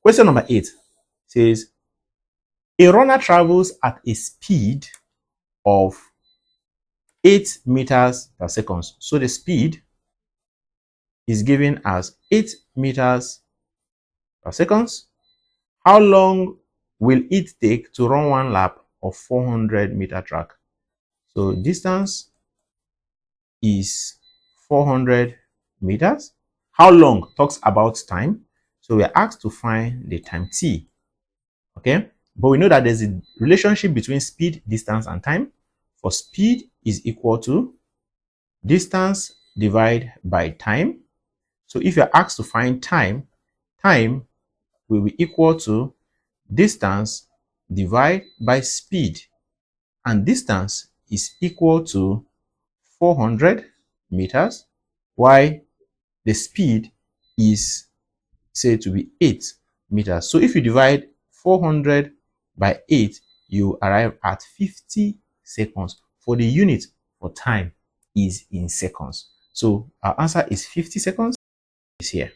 Question number 8 says, a runner travels at a speed of 8 meters per second. So the speed is given as 8 meters per second. How long will it take to run one lap of 400-meter track? So distance is 400 meters. How long talks about time. So we are asked to find the time t. Okay, but we know that there's a relationship between speed, distance, and time. For speed is equal to distance divided by time. So if you're asked to find time, time will be equal to distance divided by speed, and distance is equal to 400 meters, while the speed is said to be 8 meters. So if you divide 400 by 8, you arrive at 50 seconds. For the unit for time is in seconds. So our answer is 50 seconds is here.